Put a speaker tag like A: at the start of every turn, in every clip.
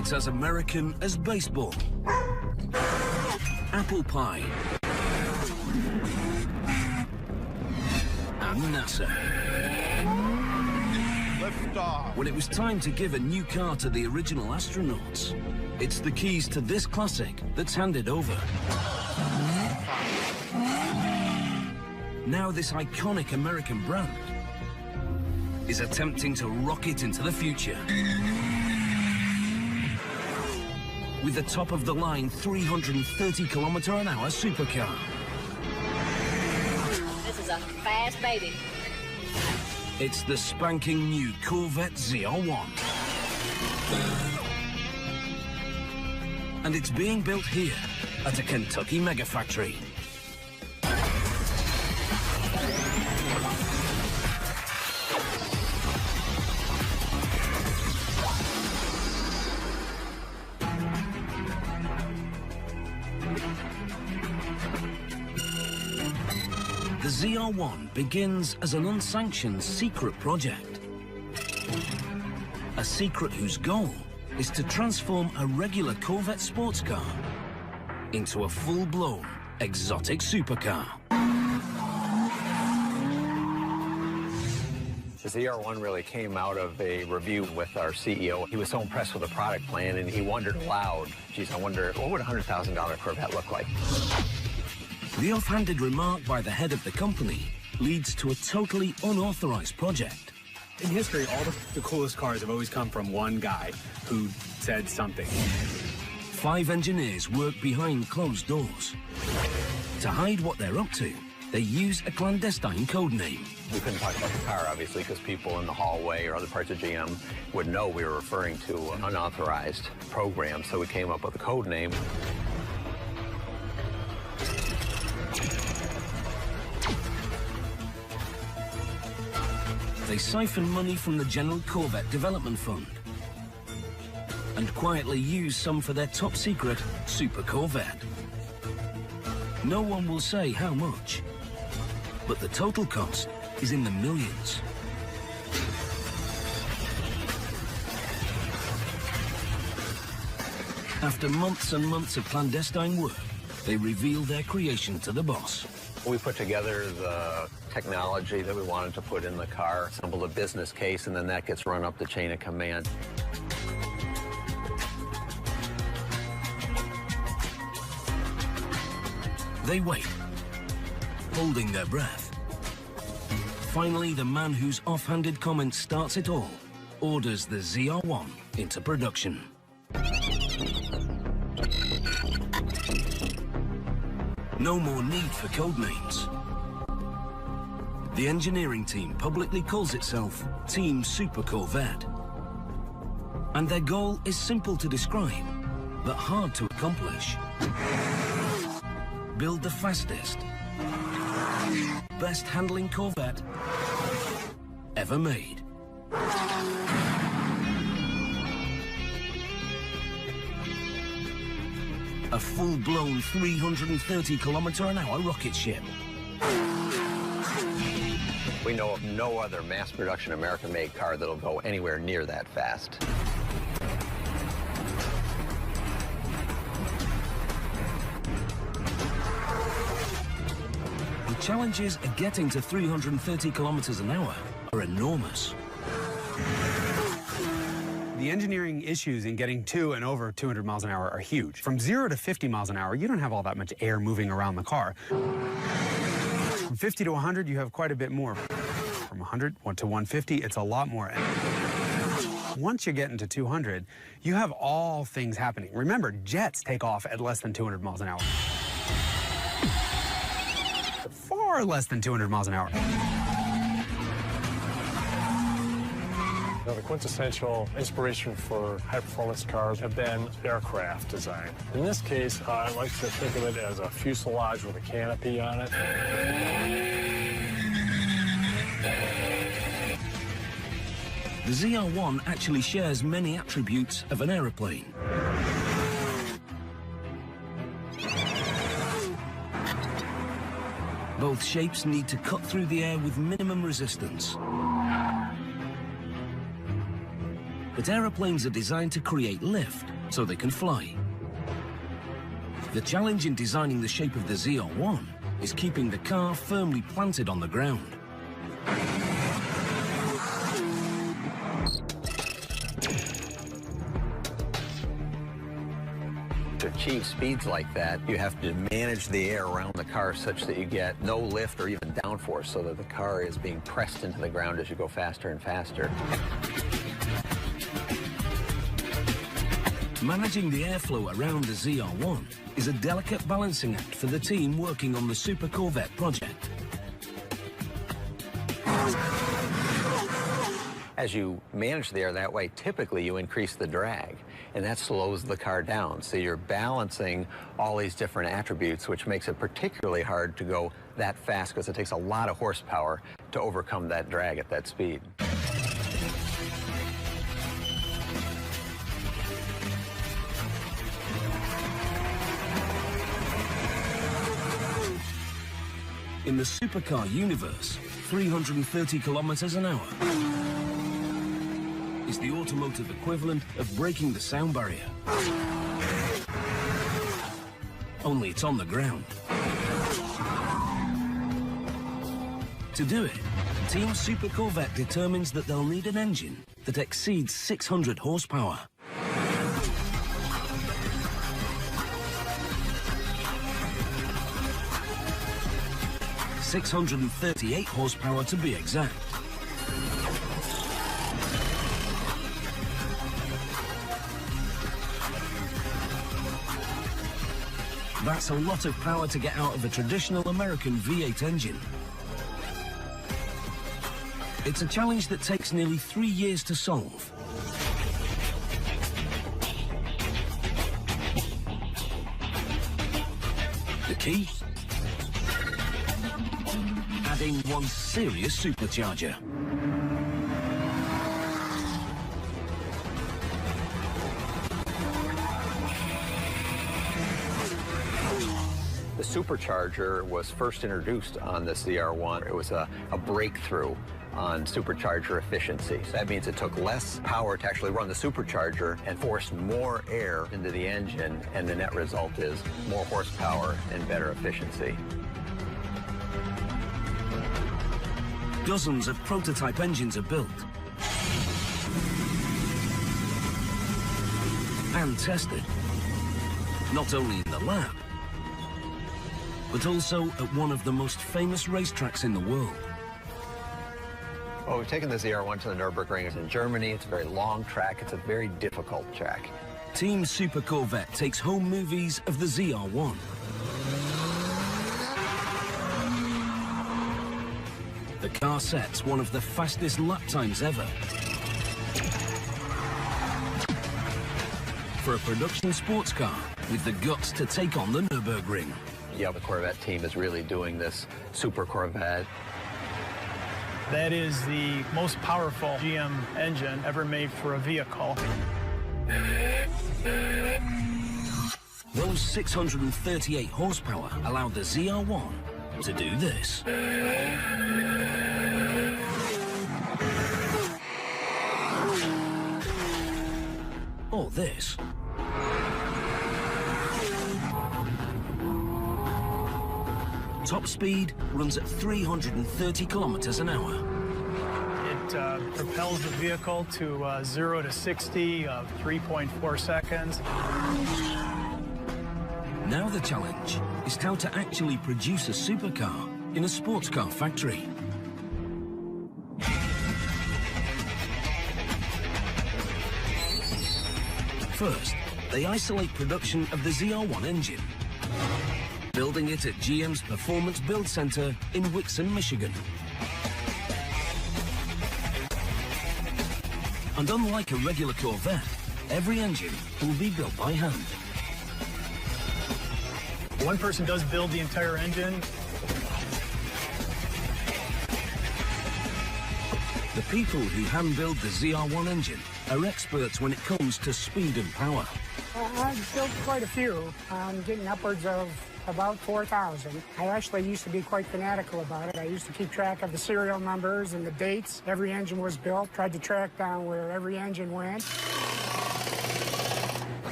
A: It's as American as baseball, apple pie, and NASA.
B: Liftoff.
A: When it was time to give a new car to the original astronauts, it's the keys to this classic that's handed over. Now this iconic American brand is attempting to rocket into the future with the top-of-the-line 330-kilometer-an-hour supercar.
C: This is a fast baby.
A: It's the spanking new Corvette ZR1. And it's being built here at a Kentucky Megafactory. The ZR1 begins as an unsanctioned secret project. A secret whose goal is to transform a regular Corvette sports car into a full-blown exotic supercar.
D: The ZR1 really came out of a review with our CEO. He was so impressed with the product plan, and he wondered aloud, geez, I wonder, what would a $100,000 Corvette look like?
A: The offhanded remark by the head of the company leads to a totally unauthorized project.
E: In history, all the coolest cars have always come from one guy who said something.
A: 5 engineers work behind closed doors. To hide what they're up to, they use a clandestine code name.
D: We couldn't talk about the car, obviously, because people in the hallway or other parts of GM would know we were referring to an unauthorized program, so we came up with a code name.
A: They siphon money from the General Corvette Development Fund and quietly use some for their top secret Super Corvette. No one will say how much, but the total cost is in the millions. After months and months of clandestine work, they reveal their creation to the boss.
D: We put together the technology that we wanted to put in the car, assembled a business case, and then that gets run up the chain of command.
A: They wait, holding their breath. Finally, the man whose offhanded comment starts it all orders the ZR1 into production. No more need for code names. The engineering team publicly calls itself Team Super Corvette. And their goal is simple to describe, but hard to accomplish. Build the fastest, best handling Corvette ever made. A full-blown 330-kilometer-an-hour rocket ship.
D: We know of no other mass production American-made car that'll go anywhere near that fast.
A: The challenges of getting to 330 kilometers an hour are enormous.
E: The engineering issues in getting to and over 200 miles an hour are huge. From 0 to 50 miles an hour, you don't have all that much air moving around the car. From 50 to 100, you have quite a bit more. From 100 to 150, it's a lot more. And once you get into 200, you have all things happening. Remember, jets take off at less than 200 miles an hour. Far less than 200 miles an hour.
F: The quintessential inspiration for high-performance cars have been aircraft design. In this case, I like to think of it as a fuselage with a canopy on it.
A: The ZR1 actually shares many attributes of an aeroplane. Both shapes need to cut through the air with minimum resistance. but aeroplanes are designed to create lift so they can fly. The challenge in designing the shape of the ZR1 is keeping the car firmly planted on the ground.
D: To achieve speeds like that, you have to manage the air around the car such that you get no lift or even downforce, so that the car is being pressed into the ground as you go faster and faster.
A: Managing the airflow around the ZR1 is a delicate balancing act for the team working on the Super Corvette project.
D: As you manage the air that way, typically you increase the drag, and that slows the car down. So you're balancing all these different attributes, which makes it particularly hard to go that fast because it takes a lot of horsepower to overcome that drag at that speed.
A: In the supercar universe, 330 kilometers an hour is the automotive equivalent of breaking the sound barrier. Only it's on the ground. To do it, Team Super Corvette determines that they'll need an engine that exceeds 600 horsepower. .638 horsepower to be exact. That's a lot of power to get out of a traditional American V8 engine. It's a challenge that takes nearly 3 years to solve. The key? Adding one serious supercharger.
D: The supercharger was first introduced on the ZR1. It was a breakthrough on supercharger efficiency. So that means it took less power to actually run the supercharger and forced more air into the engine, and the net result is more horsepower and better efficiency.
A: Dozens of prototype engines are built and tested, not only in the lab, but also at one of the most famous racetracks in the world.
D: Well, we've taken the ZR1 to the Nürburgring in Germany. It's a very long track. It's a very difficult track.
A: Team Super Corvette takes home movies of the ZR1. The car sets one of the fastest lap times ever. For a production sports car with the guts to take on the Nürburgring.
D: Yeah, the Corvette team is really doing this Super Corvette.
B: That is the most powerful GM engine ever made for a vehicle.
A: Those 638 horsepower allowed the ZR1 to do this. Or this. Top speed runs at 330 kilometers an hour.
B: It propels the vehicle to 0 to 60 of 3.4 seconds.
A: Now the challenge is how to actually produce a supercar in a sports car factory. First, they isolate production of the ZR1 engine, building it at GM's Performance Build Center in Wixom, Michigan. And unlike a regular Corvette, every engine will be built by hand.
B: One person does build the entire engine.
A: The people who hand-build the ZR1 engine are experts when it comes to speed and power.
G: I've built quite a few, getting upwards of about 4,000. I actually used to be quite fanatical about it. I used to keep track of the serial numbers and the dates every engine was built, tried to track down where every engine went.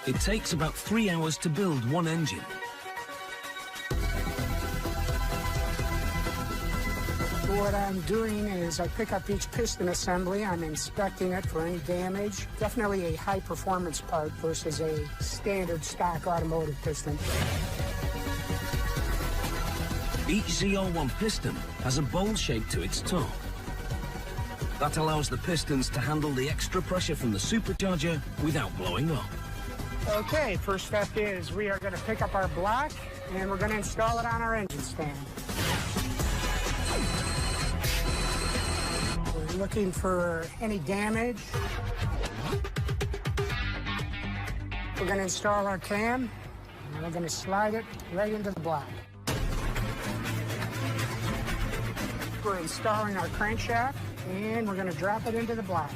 A: It takes about 3 hours to build one engine.
G: What I'm doing is I pick up each piston assembly, I'm inspecting it for any damage. Definitely a high performance part versus a standard stock automotive piston.
A: Each ZR1 piston has a bowl shape to its top. That allows the pistons to handle the extra pressure from the supercharger without blowing up.
G: Okay, first step is we are going to pick up our block and we're going to install it on our engine stand. We're looking for any damage. We're going to install our cam and we're going to slide it right into the block. We're installing our crankshaft and we're going to drop it into the block.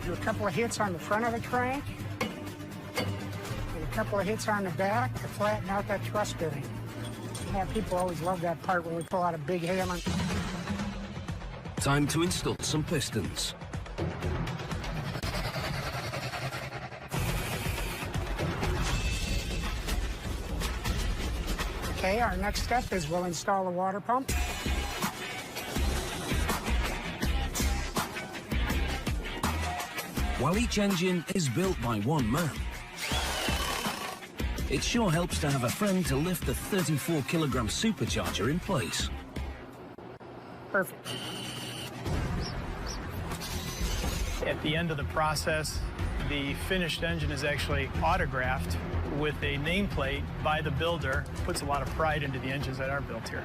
G: Do a couple of hits on the front of the crank and a couple of hits on the back to flatten out that thrust bearing. Yeah, people always love that part when we pull out a big hammer.
A: Time to install some pistons.
G: Okay, our next step is we'll install a water pump.
A: While each engine is built by one man, it sure helps to have a friend to lift the 34-kilogram supercharger in place.
G: Perfect.
B: At the end of the process, the finished engine is actually autographed with a nameplate by the builder. Puts a lot of pride into the engines that are built here.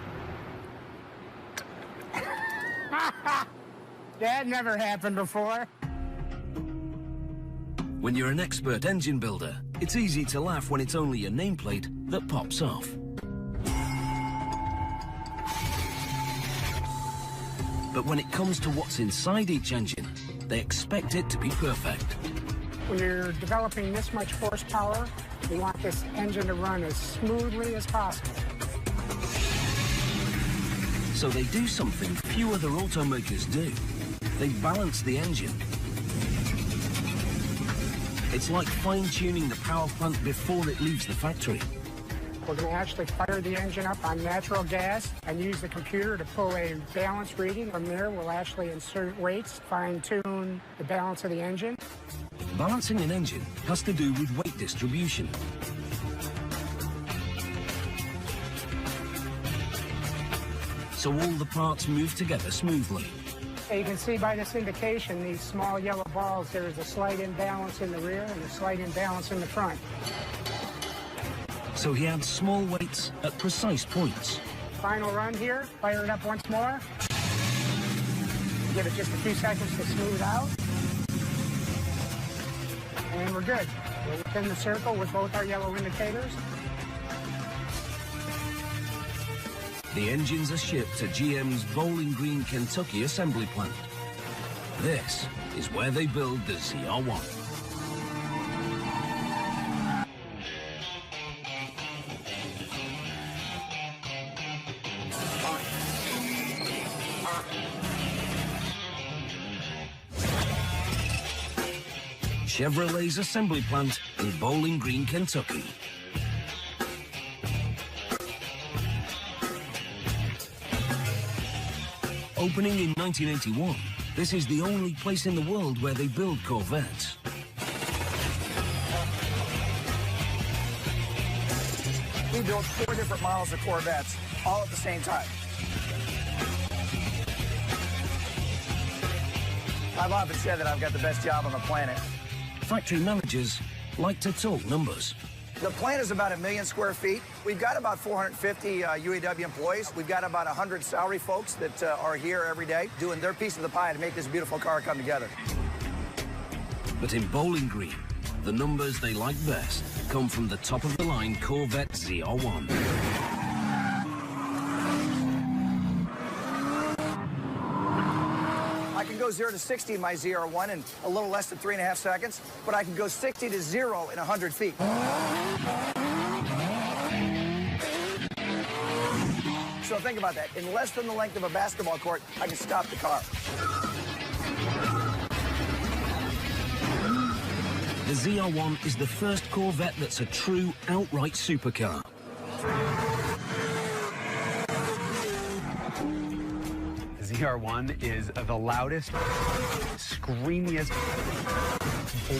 G: That never happened before.
A: When you're an expert engine builder, it's easy to laugh when it's only a nameplate that pops off. But when it comes to what's inside each engine, they expect it to be perfect.
G: When you're developing this much horsepower, we want this engine to run as smoothly as possible.
A: So they do something few other automakers do. They balance the engine. It's like fine-tuning the power plant before it leaves the factory.
G: We're going to actually fire the engine up on natural gas and use the computer to pull a balance reading. From there, we'll actually insert weights, fine-tune the balance of the engine.
A: Balancing an engine has to do with weight distribution. So all the parts move together smoothly.
G: You can see by this indication, these small yellow balls, there is a slight imbalance in the rear and a slight imbalance in the front.
A: So he adds small weights at precise points.
G: Final run here, fire it up once more. Give it just a few seconds to smooth out. And we're good. We're within the circle with both our yellow indicators.
A: The engines are shipped to GM's Bowling Green, Kentucky assembly plant. This is where they build the ZR1. Chevrolet's assembly plant in Bowling Green, Kentucky. Opening in 1981, this is the only place in the world where they build Corvettes.
H: We built 4 different models of Corvettes, all at the same time. I've often said that I've got the best job on the planet.
A: Factory managers like to talk numbers.
H: The plant is about 1 million square feet. We've got about 450 UAW employees. We've got about 100 salary folks that are here every day doing their piece of the pie to make this beautiful car come together.
A: But in Bowling Green, the numbers they like best come from the top-of-the-line Corvette ZR1.
H: I can go go 0 to 60 in my ZR1 in a little less than 3.5 seconds, but I can go 60 to 0 in 100 feet. So think about that. In less than the length of a basketball court, I can stop the car.
A: The ZR1 is the first Corvette that's a true outright supercar.
E: The ZR1 is the loudest, screamiest,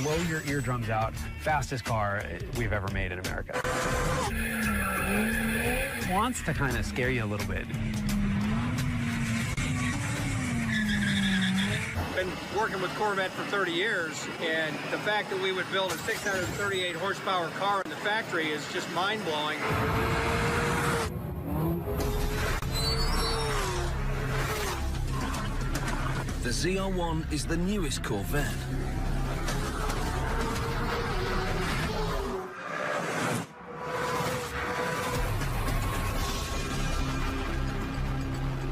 E: blow your eardrums out, fastest car we've ever made in America. It wants to kind of scare you a little bit.
I: Been working with Corvette for 30 years, and the fact that we would build a 638 horsepower car in the factory is just mind-blowing.
A: The ZR1 is the newest Corvette.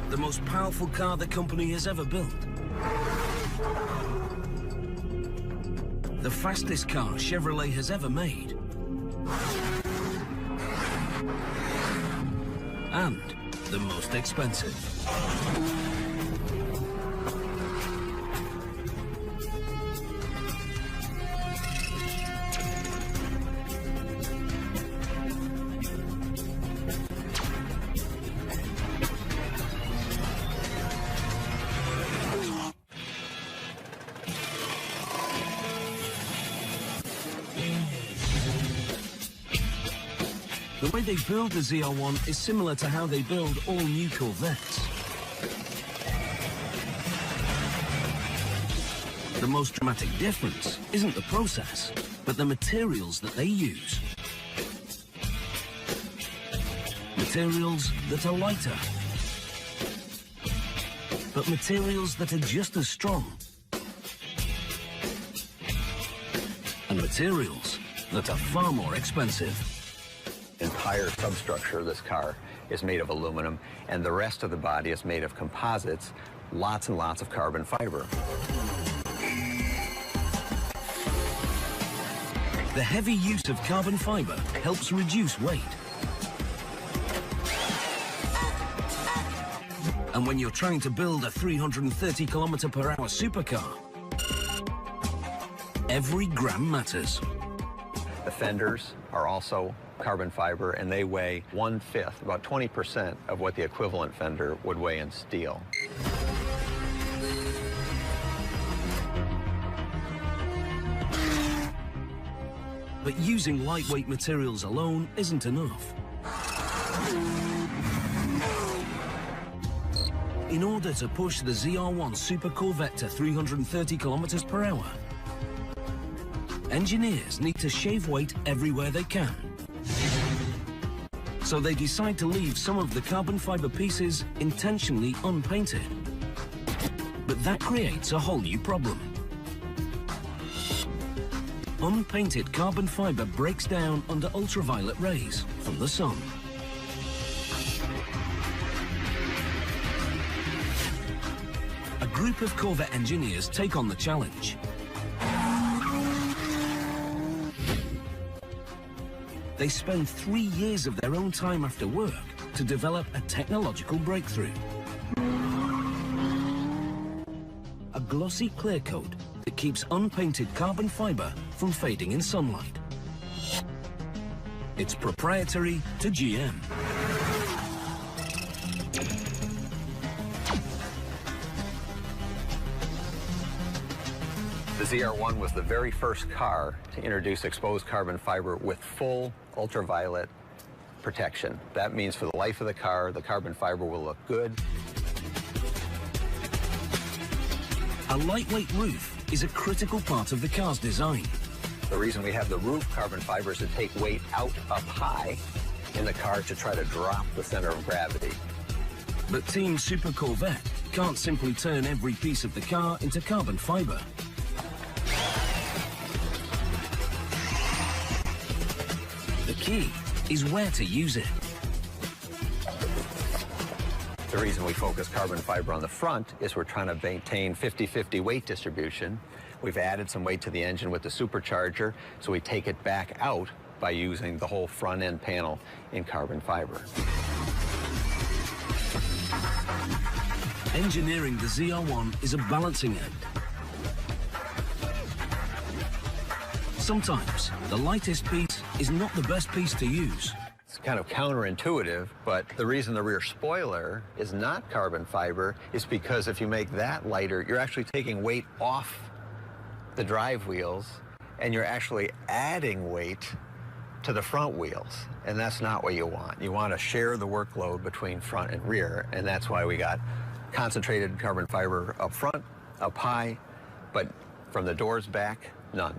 A: The most powerful car the company has ever built. The fastest car Chevrolet has ever made. And the most expensive. The way they build the ZR1 is similar to how they build all new Corvettes. The most dramatic difference isn't the process, but the materials that they use. Materials that are lighter, but materials that are just as strong. And materials that are far more expensive.
D: Entire substructure of this car is made of aluminum, and the rest of the body is made of composites, lots and lots of carbon fiber.
A: The heavy use of carbon fiber helps reduce weight. And when you're trying to build a 330 km/h supercar, every gram matters.
D: The fenders are also carbon fiber, and they weigh 1/5, about 20% of what the equivalent fender would weigh in steel.
A: But using lightweight materials alone isn't enough. In order to push the ZR1 Super Corvette to 330 km/h, engineers need to shave weight everywhere they can. So they decide to leave some of the carbon fiber pieces intentionally unpainted. But that creates a whole new problem. Unpainted carbon fiber breaks down under ultraviolet rays from the sun. A group of Corvette engineers take on the challenge. They spend 3 years of their own time after work to develop a technological breakthrough. A glossy clear coat that keeps unpainted carbon fiber from fading in sunlight. It's proprietary to GM.
D: The ZR1 was the very first car to introduce exposed carbon fiber with full ultraviolet protection. That means for the life of the car, the carbon fiber will look good.
A: A lightweight roof is a critical part of the car's design.
D: The reason we have the roof carbon fiber is to take weight out up high in the car to try to drop the center of gravity.
A: But Team Super Corvette can't simply turn every piece of the car into carbon fiber. The key is where to use it.
D: The reason we focus carbon fiber on the front is we're trying to maintain 50-50 weight distribution. We've added some weight to the engine with the supercharger, so we take it back out by using the whole front end panel in carbon fiber.
A: Engineering the ZR1 is a balancing act. Sometimes the lightest piece is not the best piece to use.
D: It's kind of counterintuitive, but the reason the rear spoiler is not carbon fiber is because if you make that lighter, you're actually taking weight off the drive wheels, and you're actually adding weight to the front wheels, and that's not what you want. You want to share the workload between front and rear, and that's why we got concentrated carbon fiber up front, up high, but from the doors back, none.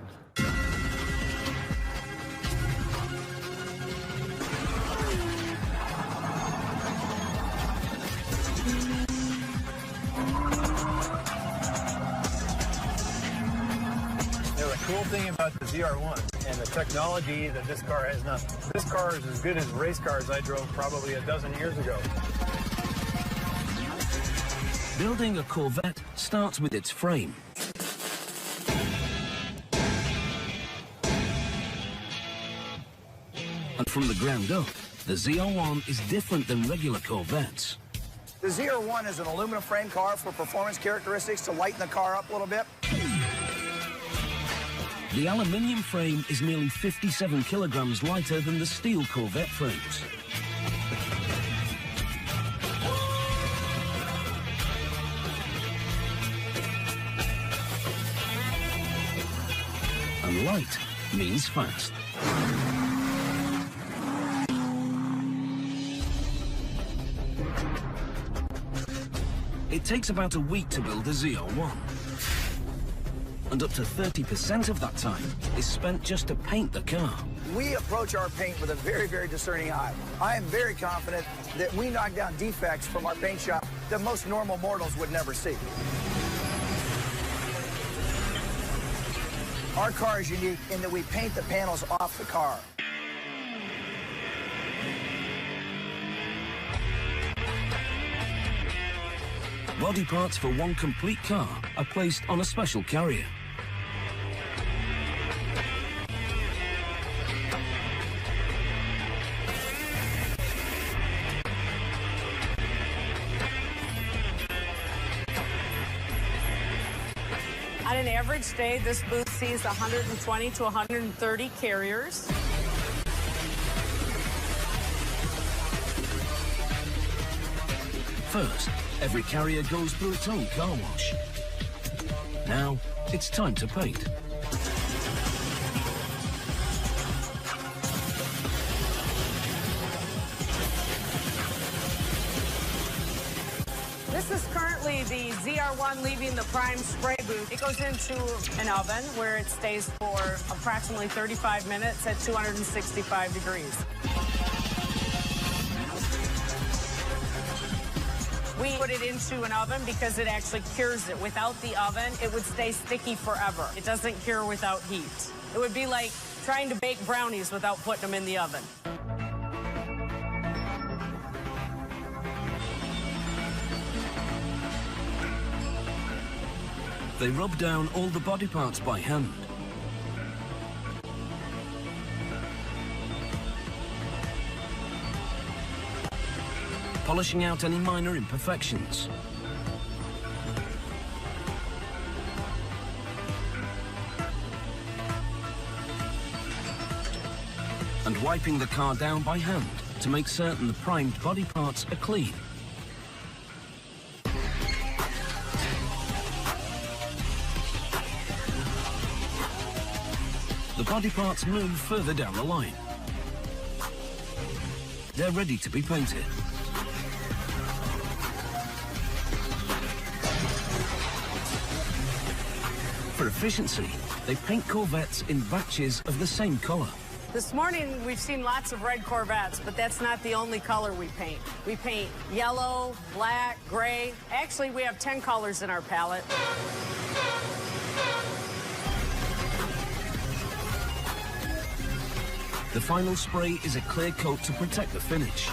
B: The cool thing about the ZR1 and the technology that this car has now, this car is as good as race cars I drove probably a dozen years ago.
A: Building a Corvette starts with its frame. And from the ground up, the ZR1 is different than regular Corvettes.
H: The ZR1 is an aluminum frame car for performance characteristics to lighten the car up a little bit.
A: The aluminium frame is nearly 57 kilograms lighter than the steel Corvette frames. And light means fast. It takes about a week to build a ZR1. And up to 30% of that time is spent just to paint the car.
H: We approach our paint with a very, very discerning eye. I am very confident that we knock down defects from our paint shop that most normal mortals would never see. Our car is unique in that we paint the panels off the car.
A: Body parts for one complete car are placed on a special carrier.
J: On an average day, this booth sees 120 to 130 carriers.
A: First, every carrier goes through its own car wash. Now, it's time to paint.
J: This is currently the ZR1 leaving the prime spray booth. It goes into an oven where it stays for approximately 35 minutes at 265 degrees. We put it into an oven because it actually cures it. Without the oven, it would stay sticky forever. It doesn't cure without heat. It would be like trying to bake brownies without putting them in the oven.
A: They rub down all the body parts by hand. Polishing out any minor imperfections. And wiping the car down by hand to make certain the primed body parts are clean. The body parts move further down the line. They're ready to be painted. For efficiency, they paint Corvettes in batches of the same color.
J: This morning, we've seen lots of red Corvettes, but that's not the only color we paint. We paint yellow, black, gray. Actually, we have 10 colors in our palette.
A: The final spray is a clear coat to protect the finish.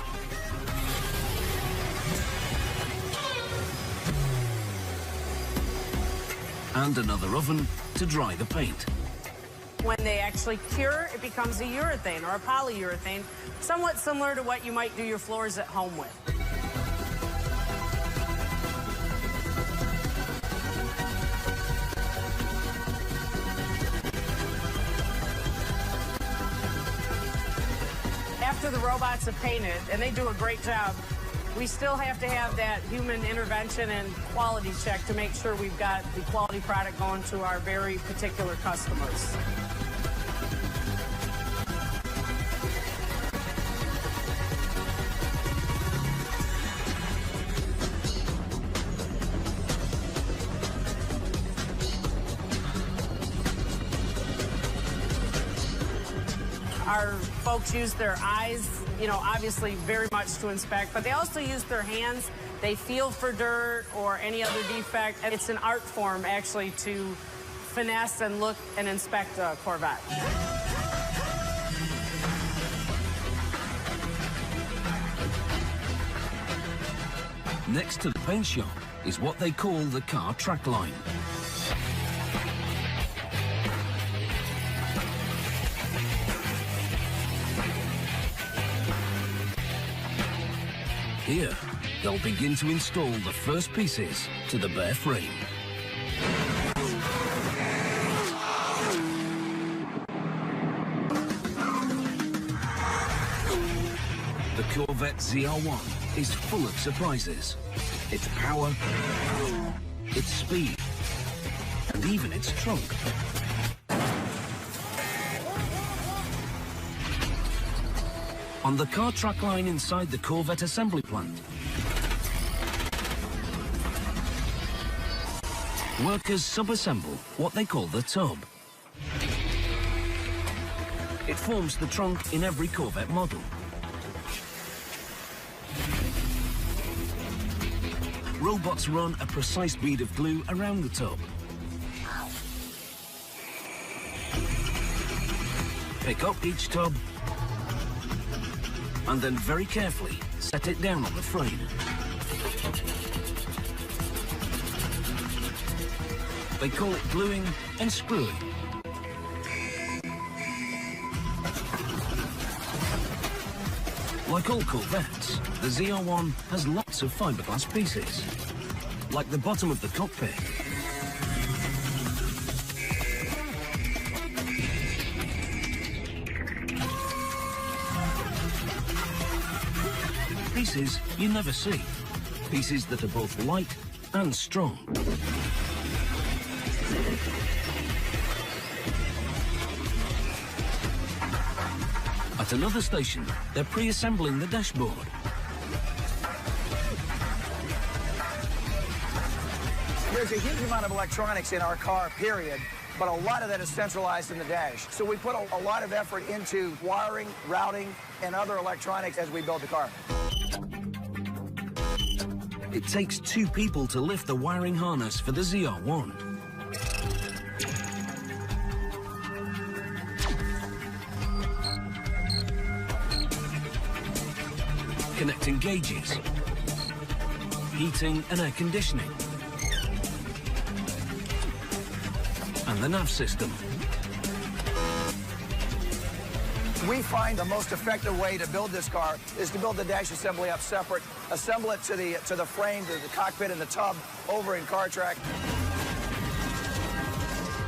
A: and another oven to dry the paint.
J: When they actually cure, it becomes a urethane or a polyurethane, somewhat similar to what you might do your floors at home with. After the robots have painted, and they do a great job, we still have to have that human intervention and quality check to make sure we've got the quality product going to our very particular customers. Our folks use their eyes, you know, obviously very much to inspect, but they also use their hands. They feel for dirt or any other defect. And it's an art form, actually, to finesse and look and inspect a Corvette.
A: Next to the paint shop is what they call the car track line. Here, they'll begin to install the first pieces to the bare frame. The Corvette ZR1 is full of surprises. Its power, its speed, and even its trunk. On the car track line inside the Corvette assembly plant, workers sub-assemble what they call the tub. It forms the trunk in every Corvette model. Robots run a precise bead of glue around the tub. Pick up each tub and then very carefully set it down on the frame. They call it gluing and screwing. Like all Corvettes, the ZR1 has lots of fiberglass pieces, like the bottom of the cockpit. Pieces you never see. Pieces that are both light and strong. At another station, they're pre-assembling the dashboard.
H: There's a huge amount of electronics in our car, period, but a lot of that is centralized in the dash. So we put a lot of effort into wiring, routing, and other electronics as we build the car.
A: It takes 2 people to lift the wiring harness for the ZR1. Connecting gauges, heating and air conditioning, and the nav system.
H: We find the most effective way to build this car is to build the dash assembly up separate, assemble it to the frame, to the cockpit and the tub over in car track.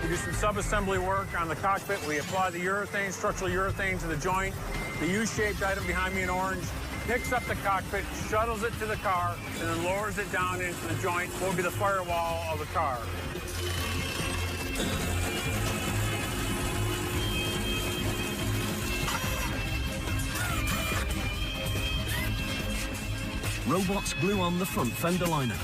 F: We do some sub-assembly work on the cockpit. We apply the urethane, structural urethane to the joint. The U-shaped item behind me in orange picks up the cockpit, shuttles it to the car, and then lowers it down into the joint. What will be the firewall of the car.
A: Robots glue on the front fender liner.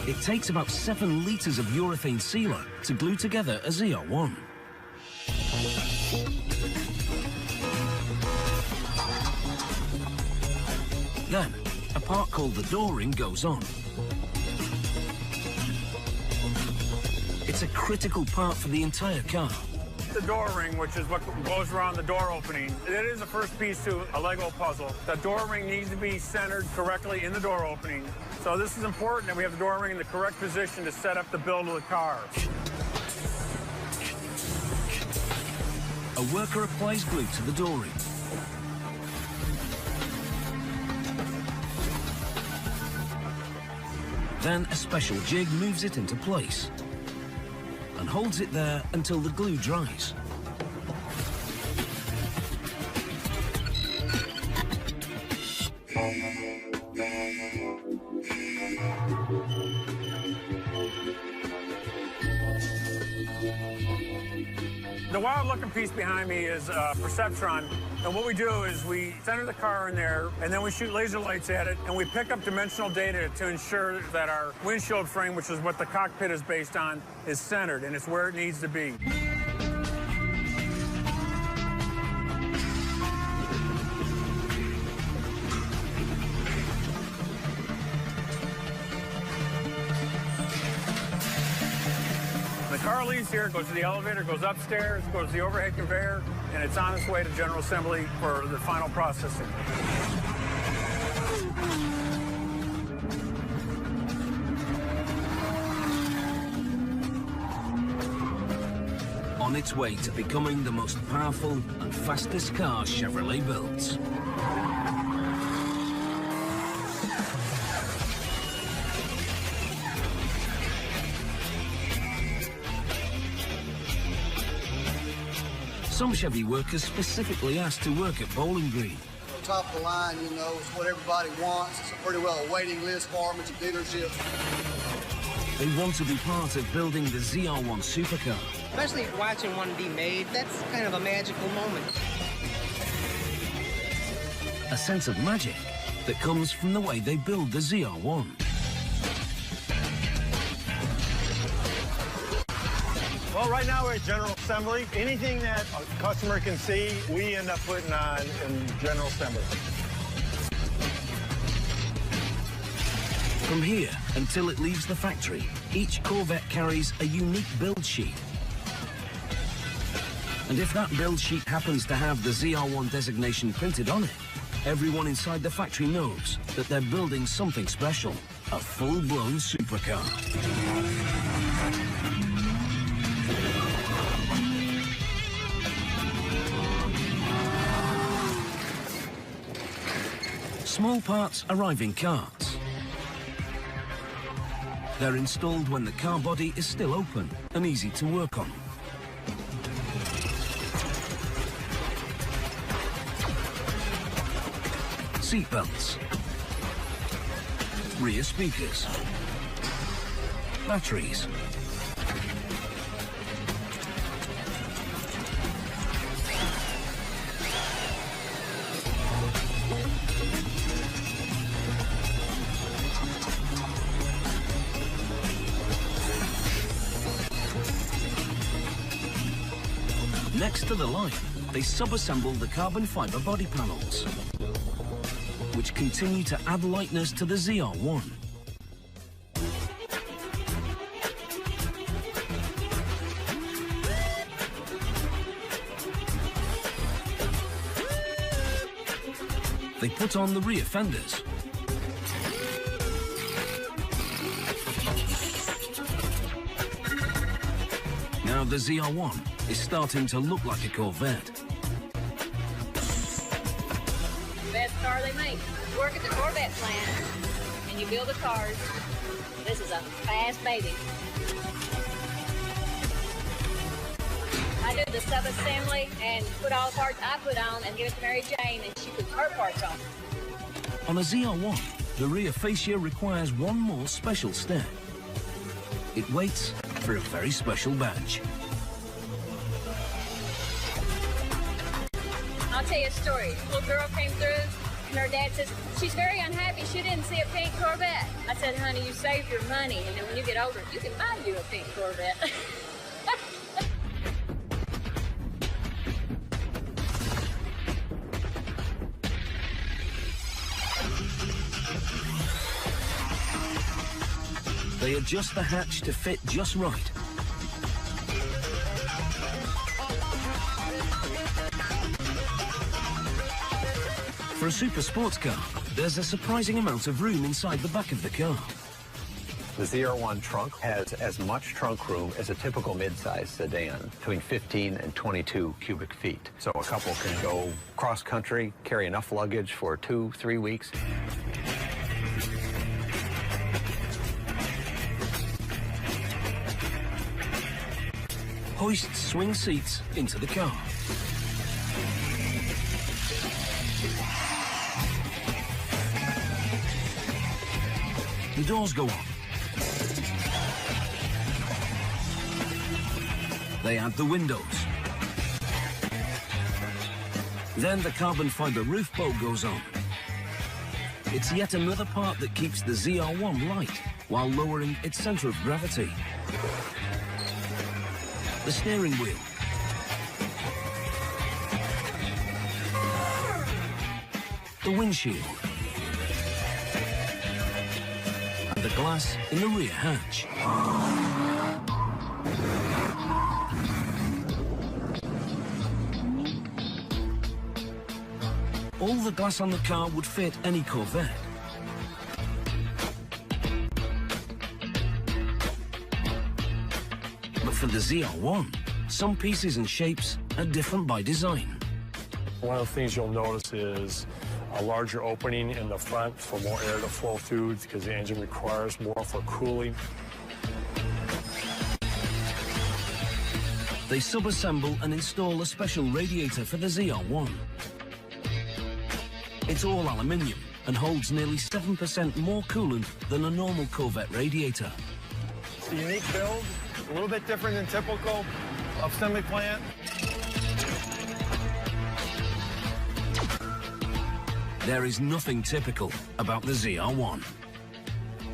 A: It takes about 7 litres of urethane sealer to glue together a ZR1. Then, a part called the door ring goes on. It's a critical part for the entire car.
F: the door ring, which is what goes around the door opening. It is the first piece to a Lego puzzle. The door ring needs to be centered correctly in the door opening. So this is important that we have the door ring in the correct position to set up the build of the car.
A: A worker applies glue to the door ring. Then a special jig moves it into place and holds it there until the glue dries.
F: The wild-looking piece behind me is Perceptron, and what we do is we center the car in there, and then we shoot laser lights at it, and we pick up dimensional data to ensure that our windshield frame, which is what the cockpit is based on, is centered, and it's where it needs to be. The car leaves here, goes to the elevator, goes upstairs, goes to the overhead conveyor, and it's on its way to General Assembly for the final processing.
A: On its way to becoming the most powerful and fastest car Chevrolet builds. Some Chevy workers specifically asked to work at Bowling Green.
K: Top of the line, you know, it's what everybody wants. It's pretty well a waiting list for them. It's a dealership.
A: They want to be part of building the ZR1 supercar.
L: Especially watching one be made, that's kind of a magical moment.
A: A sense of magic that comes from the way they build the ZR1.
M: Well, right now we're at General Assembly. Anything that a customer can see, we end up putting on in General Assembly.
A: From here until it leaves the factory, each Corvette carries a unique build sheet. And if that build sheet happens to have the ZR1 designation printed on it, everyone inside the factory knows that they're building something special, a full-blown supercar. Small parts arrive in carts. They're installed when the car body is still open and easy to work on. Seat belts, rear speakers, batteries, next to the line, they sub-assemble the carbon fiber body panels, which continue to add lightness to the ZR1. They put on the rear fenders. Now the ZR1 is starting to look like a Corvette.
C: Best car they make. You work at the Corvette plant and you build the cars. This is a fast baby. I do the sub-assembly and put all the parts I put on and give it to Mary Jane and she puts her parts on.
A: On a ZR1, the rear fascia requires one more special step. It waits for a very special badge.
C: I'll tell you a story. A little girl came through, and her dad says, she's very unhappy. She didn't see a pink Corvette. I said, honey, you saved your money, and then when you get older, you can buy you a pink Corvette.
A: They adjust the hatch to fit just right. For a super sports car, there's a surprising amount of room inside the back of the car.
D: The ZR1 trunk has as much trunk room as a typical midsize sedan, between 15 and 22 cubic feet. So a couple can go cross-country, carry enough luggage for 2-3 weeks.
A: Hoist swing seats into the car. The doors go on. They add the windows. Then the carbon fiber roof bolt goes on. It's yet another part that keeps the ZR1 light while lowering its center of gravity. The steering wheel. The windshield. And the glass in the rear hatch. All the glass on the car would fit any Corvette. But for the ZR1, some pieces and shapes are different by design.
F: One of the things you'll notice is a larger opening in the front for more air to flow through because the engine requires more for cooling.
A: They sub-assemble and install a special radiator for the ZR1. It's all aluminium and holds nearly 7% more coolant than a normal Corvette radiator.
M: It's a unique build, a little bit different than typical assembly plant.
A: There is nothing typical about the ZR1.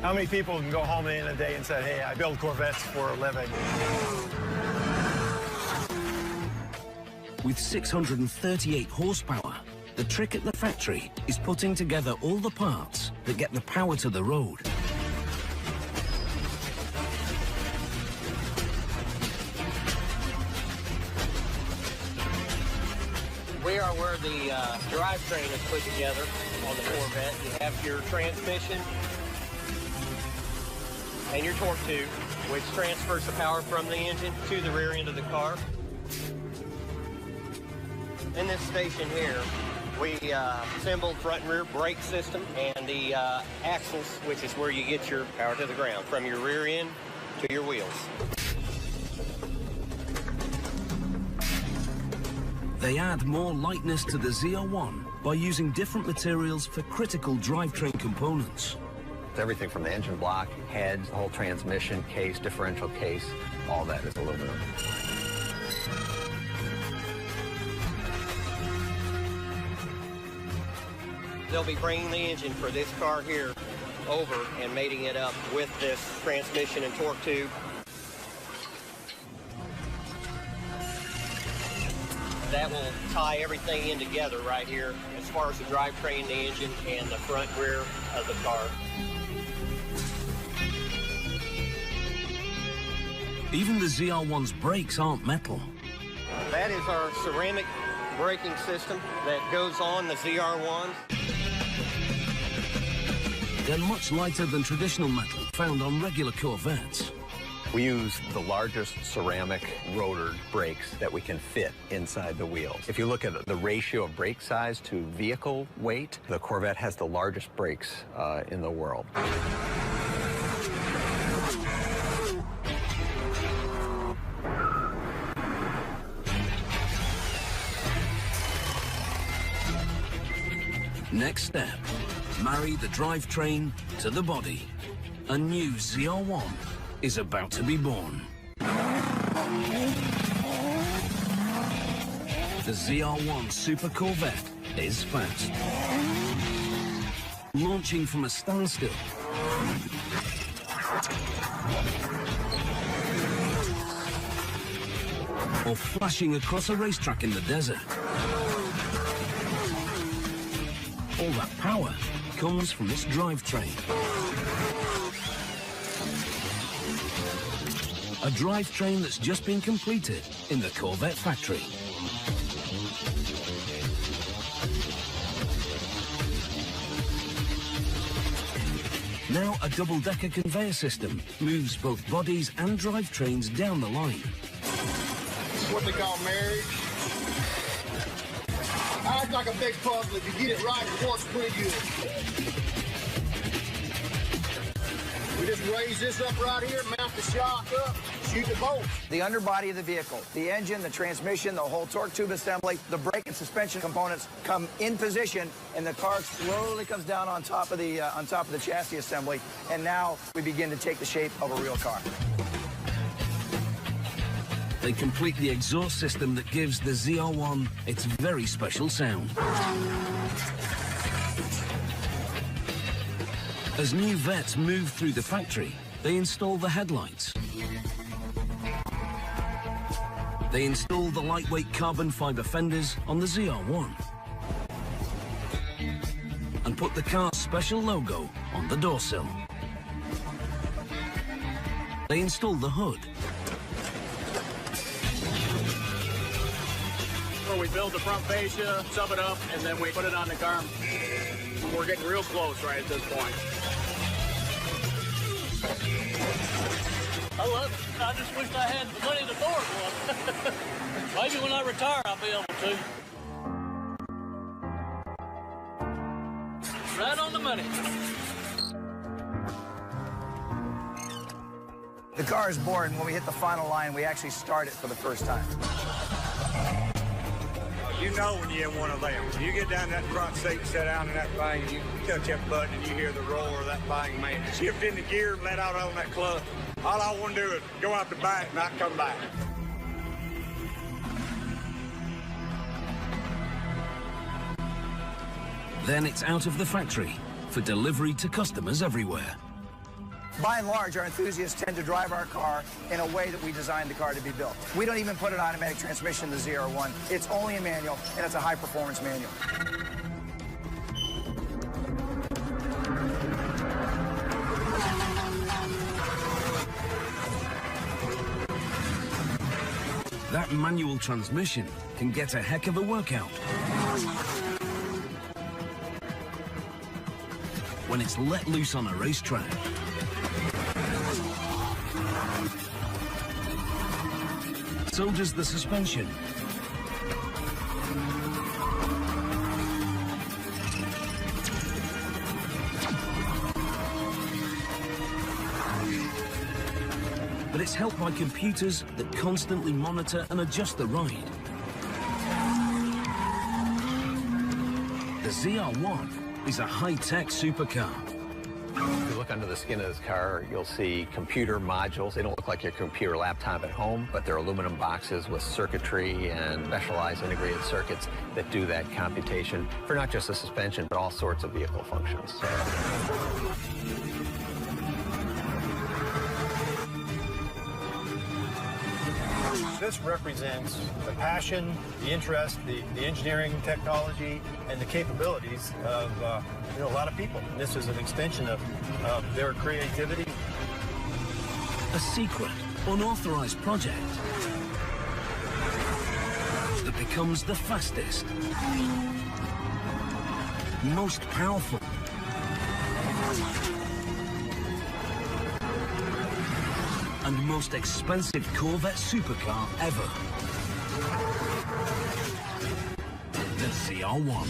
M: How many people can go home at the end of the day and say, hey, I build Corvettes for a living?
A: With 638 horsepower, the trick at the factory is putting together all the parts that get the power to the road.
I: We are where the drivetrain is put together on the Corvette. You have your transmission and your torque tube, which transfers the power from the engine to the rear end of the car. In this station here, we assembled front and rear brake system and the axles, which is where you get your power to the ground, from your rear end to your wheels.
A: They add more lightness to the ZR1 by using different materials for critical drivetrain components.
D: Everything from the engine block, heads, the whole transmission case, differential case, all that is aluminum.
I: They'll be bringing the engine for this car here over and mating it up with this transmission and torque tube. That will tie everything in together right here as far as the drivetrain, the engine, and the front and rear of the car.
A: Even the ZR1's brakes aren't metal.
I: That is our ceramic braking system that goes on the ZR1.
A: They're much lighter than traditional metal found on regular Corvettes.
D: We use the largest ceramic rotored brakes that we can fit inside the wheels. If you look at the ratio of brake size to vehicle weight, the Corvette has the largest brakes in the world.
A: Next step, marry the drivetrain to the body. A new ZR1 is about to be born. The ZR1 Super Corvette is fast. Launching from a standstill. Or flashing across a racetrack in the desert. All that power comes from this drivetrain. A drivetrain that's just been completed in the Corvette factory. Now a double-decker conveyor system moves both bodies and drivetrains down the line.
K: It's what they call marriage. I act like a big puzzle. If you get it right, it works pretty good. We just raise this up right here, mount the shock up, shoot the bolt.
H: The underbody of the vehicle, the engine, the transmission, the whole torque tube assembly, the brake and suspension components come in position, and the car slowly comes down on top of the chassis assembly, and now we begin to take the shape of a real car.
A: They complete the exhaust system that gives the ZR1 its very special sound. As new Vettes move through the factory, they install the headlights. They install the lightweight carbon fiber fenders on the ZR1 and put the car's special logo on the door sill. They install the hood.
F: We build the front fascia, sub it up, and then we put it on the car. We're getting real close right at this point.
N: I love it. I just wished I had the money to afford one. Maybe when I retire, I'll be able to. Right on the money.
H: The car is born. When we hit the final line, we actually start it for the first time.
F: You know when you have one of them. You get down that front seat and sit down in that thing, you touch that button and you hear the roar of that thing, man. Shift into gear and let out on that clutch. All I want to do is go out the back and not come back.
A: Then it's out of the factory for delivery to customers everywhere.
H: By and large, our enthusiasts tend to drive our car in a way that we designed the car to be built. We don't even put an automatic transmission in the ZR1. It's only a manual, and it's a high-performance manual.
A: That manual transmission can get a heck of a workout when it's let loose on a racetrack. So does the suspension. But it's helped by computers that constantly monitor and adjust the ride. The ZR1 is a high-tech supercar.
D: If you look under the skin of this car, you'll see computer modules. They don't look like your computer laptop at home, but they're aluminum boxes with circuitry and specialized integrated circuits that do that computation for not just the suspension, but all sorts of vehicle functions.
M: This represents the passion, the interest, the engineering technology, and the capabilities of a lot of people. And this is an extension of their creativity.
A: A secret, unauthorized project that becomes the fastest, most powerful, and most expensive Corvette supercar ever. The ZR1.